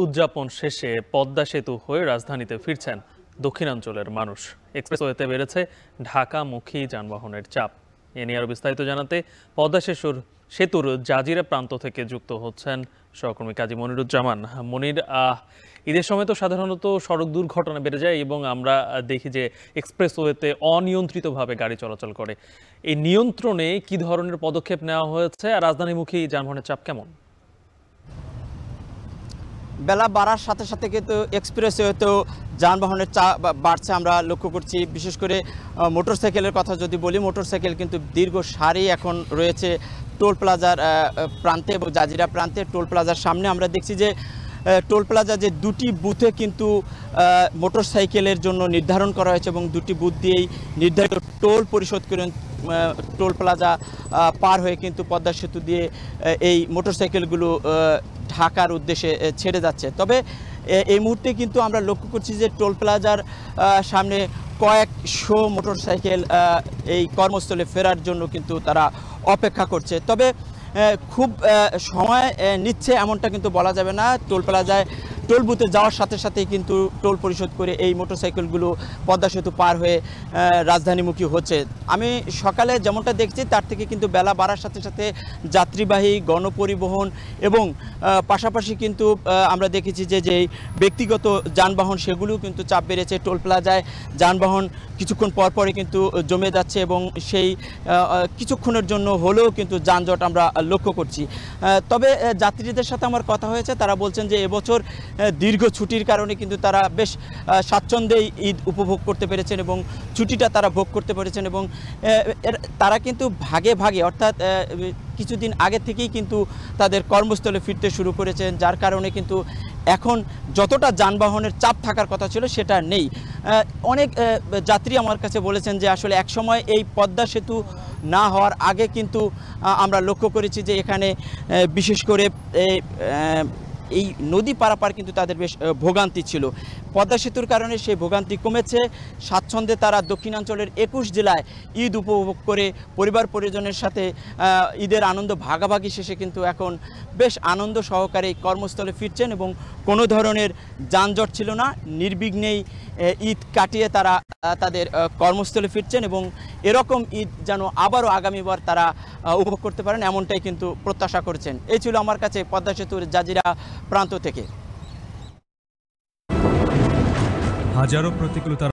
উদযাপন শেষে পদ্মা সেতু হয়ে রাজধানীতে ফিরছেন দক্ষিণাঞ্চলের মানুষ। এক্সপ্রেসওয়েতে বেড়েছে ঢাকামুখী যানবাহনের চাপ। এ নিয়ে আরো বিস্তারিত জানাতে পদ্মা সেতুর জাজিরা প্রান্ত থেকে যুক্ত হচ্ছেন সহকর্মী কাজী মনিরুজ্জামান। মনির, ঈদের সময় তো সাধারণত সড়ক দুর্ঘটনা বেড়ে যায় এবং আমরা দেখি যে এক্সপ্রেসওয়েতে অনিয়ন্ত্রিতভাবে গাড়ি চলাচল করে। এই নিয়ন্ত্রণে কি ধরনের পদক্ষেপ নেওয়া হয়েছে আর রাজধানীমুখী যানবাহনের চাপ কেমন? বেলা বাড়ার সাথে সাথে কিন্তু এক্সপ্রেসওয়েতেও যানবাহনের চাপ বাড়ছে আমরা লক্ষ্য করছি। বিশেষ করে মোটরসাইকেলের কথা যদি বলি, মোটরসাইকেল কিন্তু দীর্ঘ সারি এখন রয়েছে টোল প্লাজার প্রান্তে এবং জাজিরা প্রান্তে। টোল প্লাজার সামনে আমরা দেখছি যে টোল প্লাজা যে দুটি বুথে কিন্তু মোটরসাইকেলের জন্য নির্ধারণ করা হয়েছে এবং দুটি বুথ দিয়েই নির্ধারিত টোল পরিশোধ করে টোল প্লাজা পার হয়ে কিন্তু পদ্মা সেতু দিয়ে এই মোটরসাইকেলগুলো ঢাকার উদ্দেশ্যে ছেড়ে যাচ্ছে। তবে এই মুহূর্তে কিন্তু আমরা লক্ষ্য করছি যে টোল প্লাজার সামনে কয়েকশো মোটরসাইকেল এই কর্মস্থলে ফেরার জন্য কিন্তু তারা অপেক্ষা করছে। তবে খুব সময় নিচ্ছে এমনটা কিন্তু বলা যাবে না। টোল প্লাজায় টোল বুথে যাওয়ার সাথে সাথেই কিন্তু টোল পরিশোধ করে এই মোটরসাইকেলগুলো পদ্মা সেতু পার হয়ে রাজধানীমুখী হচ্ছে। আমি সকালে যেমনটা দেখছি তার থেকে কিন্তু বেলা বাড়ার সাথে সাথে যাত্রীবাহী গণপরিবহন এবং পাশাপাশি কিন্তু আমরা দেখেছি যে যেই ব্যক্তিগত যানবাহন সেগুলোও কিন্তু চাপ বেড়েছে। টোল প্লাজায় যানবাহন কিছুক্ষণ পরপরই কিন্তু জমে যাচ্ছে এবং সেই কিছুক্ষণের জন্য হলেও কিন্তু যানজট আমরা লক্ষ্য করছি। তবে যাত্রীদের সাথে আমার কথা হয়েছে, তারা বলছেন যে এবছর দীর্ঘ ছুটির কারণে কিন্তু তারা বেশ স্বাচ্ছন্দ্যেই ঈদ উপভোগ করতে পেরেছেন এবং ছুটিটা তারা ভোগ করতে পেরেছেন এবং তারা কিন্তু ভাগে ভাগে অর্থাৎ কিছুদিন আগে থেকেই কিন্তু তাদের কর্মস্থলে ফিরতে শুরু করেছেন, যার কারণে কিন্তু এখন যতটা যানবাহনের চাপ থাকার কথা ছিল সেটা নেই। অনেক যাত্রী আমার কাছে বলেছেন যে আসলে একসময় এই পদ্মা সেতু না হওয়ার আগে কিন্তু আমরা লক্ষ্য করেছি যে এখানে বিশেষ করে এই নদী পারাপার কিন্তু তাদের বেশ ভোগান্তি ছিল। পদ্মা সেতুর কারণে সেই ভোগান্তি কমেছে। স্বাচ্ছন্দ্যে তারা দক্ষিণাঞ্চলের 21 জেলায় ঈদ উপভোগ করে পরিবার পরিজনের সাথে ঈদের আনন্দ ভাগাভাগি শেষে কিন্তু এখন বেশ আনন্দ সহকারে কর্মস্থলে ফিরছেন এবং কোনো ধরনের যানজট ছিল না। নির্বিঘ্নেই ঈদ কাটিয়ে তারা তাদের কর্মস্থলে ফিরছেন এবং এরকম ঈদ যেন আবারও আগামীবার তারা উপভোগ করতে পারেন এমনটাই কিন্তু প্রত্যাশা করেছেন। এই ছিল আমার কাছে পদ্মা সেতুর জাজিরা প্রান্ত থেকে। হাজারো প্রতিকূলতা